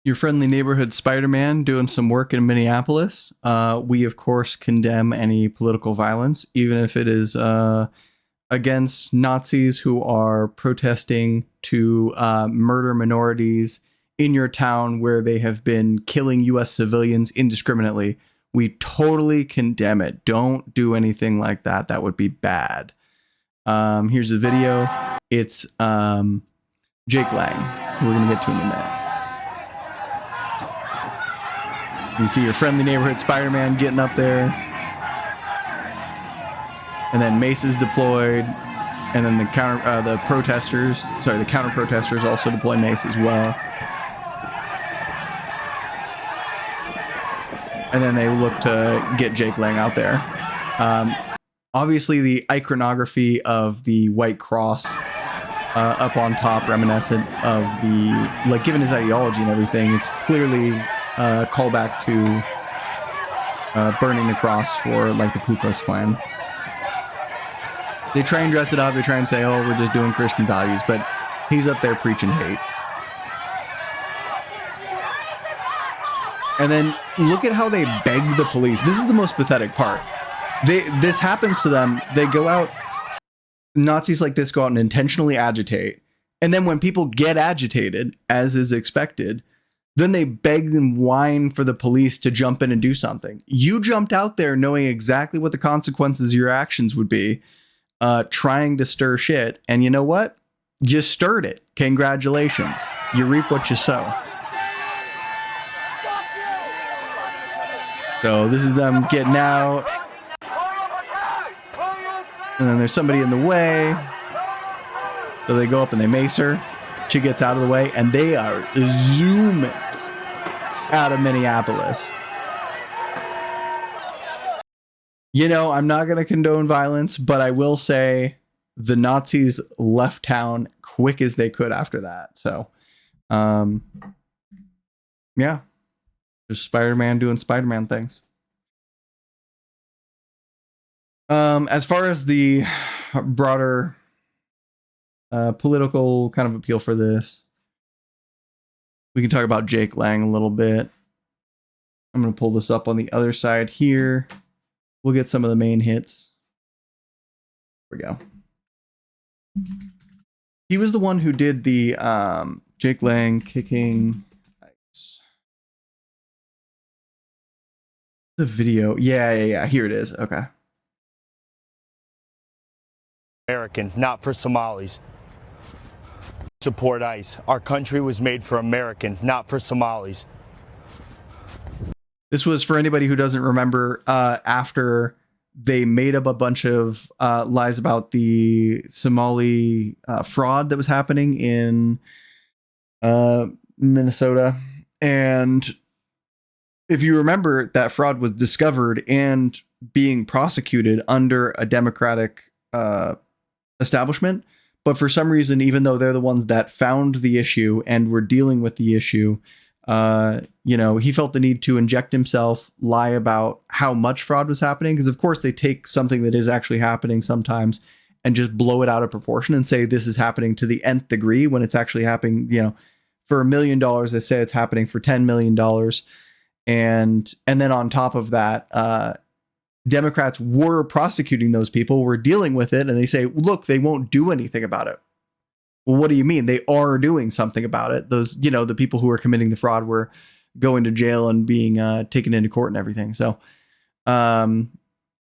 Your friendly neighborhood Spider-Man doing some work in Minneapolis. We, of course, condemn any political violence, even if it is against Nazis who are protesting to murder minorities in your town where they have been killing U.S. civilians indiscriminately. We totally condemn it. Don't do anything like that. That would be bad. Here's the video. It's Jake Lang, who we're going to get to in a minute. You see your friendly neighborhood Spider-Man getting up there. And then Mace is deployed. And then the counter protesters also deploy Mace as well. And then they look to get Jake Lang out there. Obviously, the iconography of the white cross up on top, reminiscent of the, like, given his ideology and everything, it's clearly a callback to burning the cross for, like, the Ku Klux Klan. They try and dress it up. They try and say, oh, we're just doing Christian values. But he's up there preaching hate. And then look at how they beg the police. This is the most pathetic part. This happens to them. They go out, Nazis like this go out and intentionally agitate. And then when people get agitated, as is expected, then they beg and whine for the police to jump in and do something. You jumped out there knowing exactly what the consequences of your actions would be, trying to stir shit. And you know what? You stirred it. Congratulations. You reap what you sow. So this is them getting out. And then there's somebody in the way. So they go up and they mace her. She gets out of the way. And they are zooming out of Minneapolis. You know, I'm not going to condone violence, but I will say the Nazis left town quick as they could after that. So, yeah. Just Spider-Man doing Spider-Man things. As far as the broader political kind of appeal for this, we can talk about Jake Lang a little bit. I'm going to pull this up on the other side here. We'll get some of the main hits. Here we go. He was the one who did the Jake Lang kicking... The video. Yeah. Here it is. Okay. Americans, not for Somalis. Support ICE. Our country was made for Americans, not for Somalis. This was, for anybody who doesn't remember, after they made up a bunch of lies about the Somali fraud that was happening in Minnesota. And if you remember, that fraud was discovered and being prosecuted under a Democratic establishment. But for some reason, even though they're the ones that found the issue and were dealing with the issue, he felt the need to inject himself, lie about how much fraud was happening. Because, of course, they take something that is actually happening sometimes and just blow it out of proportion and say this is happening to the nth degree when it's actually happening, for $1 million. They say it's happening for $10 million. And then on top of that, Democrats were prosecuting those people, were dealing with it, and they say, look, they won't do anything about it. Well, what do you mean? They are doing something about it. Those, the people who were committing the fraud were going to jail and being taken into court and everything. So, and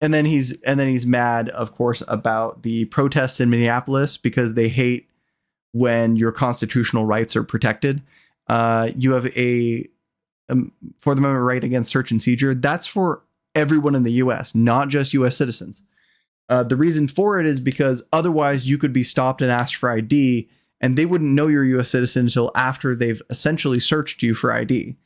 then he's mad, of course, about the protests in Minneapolis because they hate when your constitutional rights are protected. You have a Fourth Amendment right against search and seizure. That's for everyone in the U.S., not just U.S. citizens. The reason for it is because otherwise you could be stopped and asked for ID, and they wouldn't know you're a U.S. citizen until after they've essentially searched you for ID.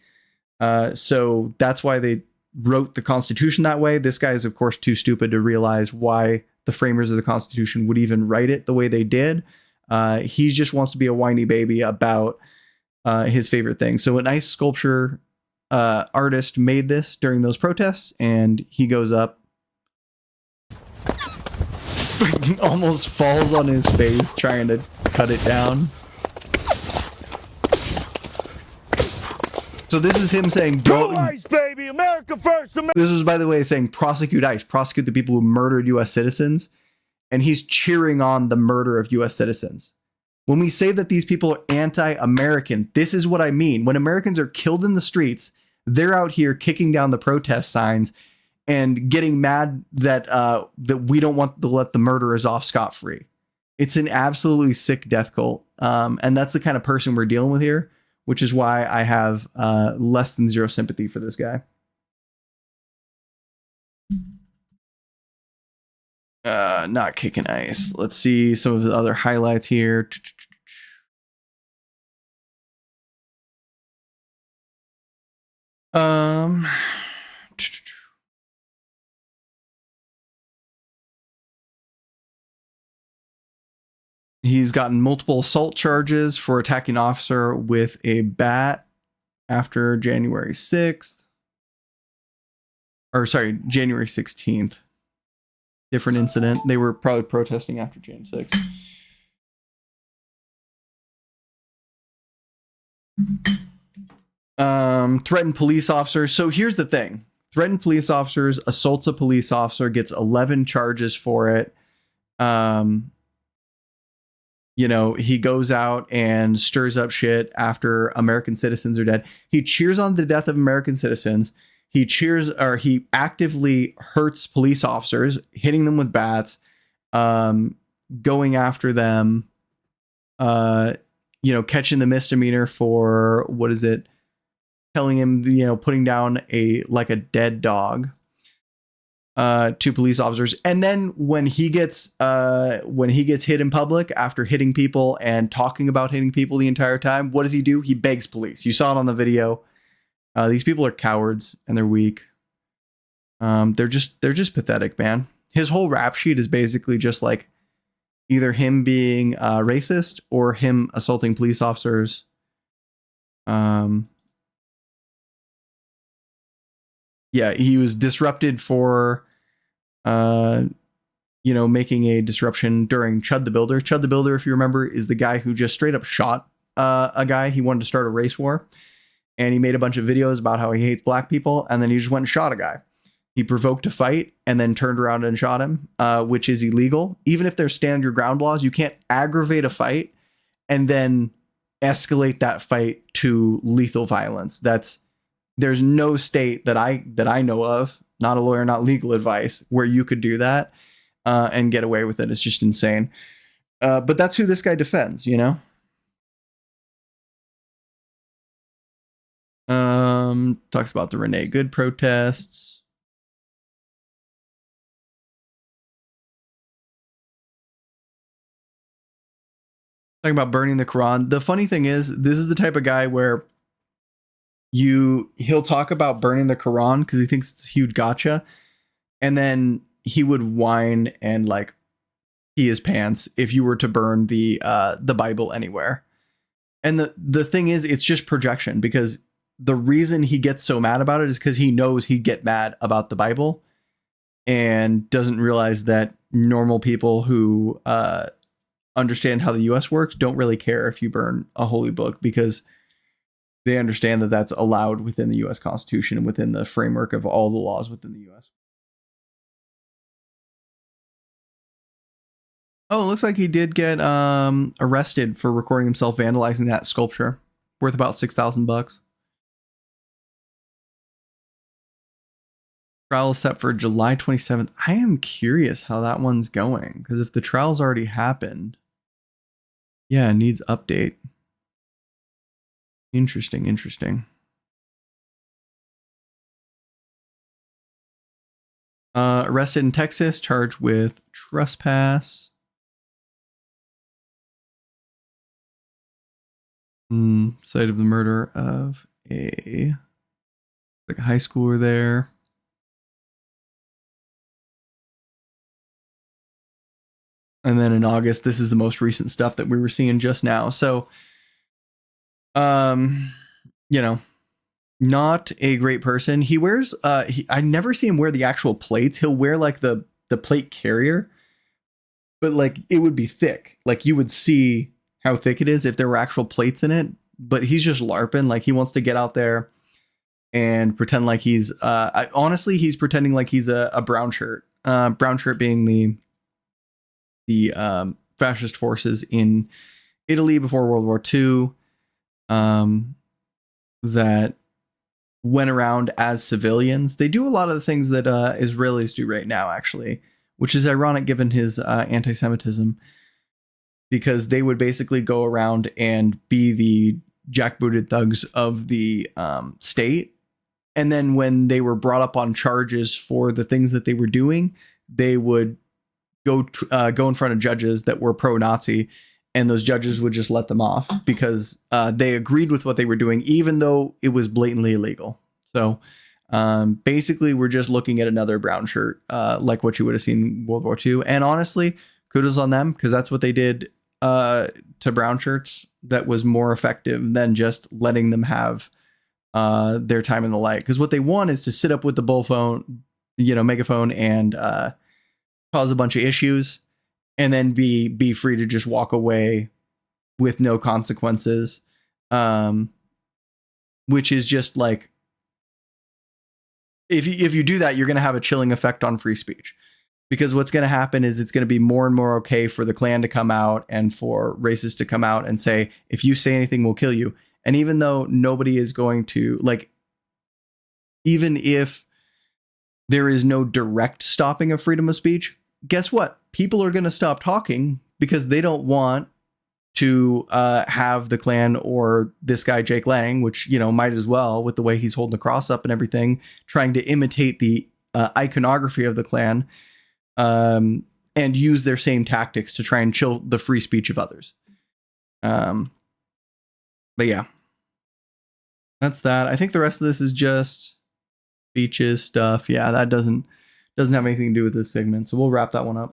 So that's why they wrote the Constitution that way. This guy is, of course, too stupid to realize why the framers of the Constitution would even write it the way they did. He just wants to be a whiny baby about his favorite thing. So a nice sculpture artist made this during those protests, and he goes up, almost falls on his face trying to cut it down. So this is him saying, Go ICE, baby! America first! This is, by the way, saying prosecute ICE, prosecute the people who murdered U.S. citizens. And he's cheering on the murder of U.S. citizens. When we say that these people are anti-American, this is what I mean. When Americans are killed in the streets, they're out here kicking down the protest signs and getting mad that that we don't want to let the murderers off scot-free. It's an absolutely sick death cult. And that's the kind of person we're dealing with here, which is why I have less than zero sympathy for this guy. Not kicking ice. Let's see some of the other highlights here. He's gotten multiple assault charges for attacking an officer with a bat after January 6th. Or sorry, January 16th. Different incident. They were probably protesting after Jan 6th. Threatened police officers. So here's the thing. Threatened police officers, assaults a police officer, gets 11 charges for it. You know, he goes out and stirs up shit after American citizens are dead. He cheers on the death of American citizens. He actively hurts police officers, hitting them with bats, going after them, catching the misdemeanor for, what is it? Telling him, putting down a dead dog to police officers. And then when he gets hit in public after hitting people and talking about hitting people the entire time, what does he do? He begs police. You saw it on the video. These people are cowards and they're weak. They're just pathetic, man. His whole rap sheet is basically just like either him being racist or him assaulting police officers. Yeah, he was disrupted for, making a disruption during Chud the Builder. Chud the Builder, if you remember, is the guy who just straight up shot a guy. He wanted to start a race war. And he made a bunch of videos about how he hates black people. And then he just went and shot a guy. He provoked a fight and then turned around and shot him, which is illegal. Even if there's stand your ground laws, you can't aggravate a fight and then escalate that fight to lethal violence. There's no state that I know of, not a lawyer, not legal advice, where you could do that and get away with it. It's just insane. But that's who this guy defends, Talks about the Renee Good protests. Talking about burning the Quran. The funny thing is, this is the type of guy where he'll talk about burning the Quran because he thinks it's a huge gotcha, and then he would whine and pee his pants if you were to burn the Bible anywhere. And the thing is, it's just projection, because the reason he gets so mad about it is because he knows he'd get mad about the Bible and doesn't realize that normal people who understand how the US works don't really care if you burn a holy book, because they understand that that's allowed within the US Constitution and within the framework of all the laws within the US. Oh, it looks like he did get arrested for recording himself vandalizing that sculpture, worth about $6,000. Trial is set for July 27th. I am curious how that one's going, because if the trial's already happened, yeah, it needs update. Interesting. Arrested in Texas, charged with trespass. Site of the murder of a high schooler there. And then in August, this is the most recent stuff that we were seeing just now. So, not a great person. He wears, I never see him wear the actual plates. He'll wear the plate carrier, but it would be thick. You would see how thick it is if there were actual plates in it, but he's just LARPing. He wants to get out there and pretend like he's honestly he's pretending like he's a brown shirt. Brown shirt being the fascist forces in Italy before World War II, that went around as civilians. They do a lot of the things that Israelis do right now, actually, which is ironic given his anti-Semitism, because they would basically go around and be the jackbooted thugs of the state. And then when they were brought up on charges for the things that they were doing, they would go in front of judges that were pro-Nazi, and those judges would just let them off because they agreed with what they were doing, even though it was blatantly illegal. So basically, we're just looking at another brown shirt, like what you would have seen in World War II. And honestly, kudos on them, because that's what they did to brown shirts. That was more effective than just letting them have their time in the light. Because what they want is to sit up with the bullphone, megaphone, and cause a bunch of issues, and then be free to just walk away with no consequences, which is just like, if you do that, you're going to have a chilling effect on free speech, because what's going to happen is it's going to be more and more okay for the Klan to come out and for racists to come out and say, if you say anything, we'll kill you. And even though nobody is going to, like, even if there is no direct stopping of freedom of speech, guess what? People are going to stop talking because they don't want to have the Klan or this guy, Jake Lang, which, might as well, with the way he's holding the cross up and everything, trying to imitate the iconography of the Klan, and use their same tactics to try and chill the free speech of others. But yeah, that's that. I think the rest of this is just speeches stuff. Yeah, that doesn't have anything to do with this segment. So we'll wrap that one up.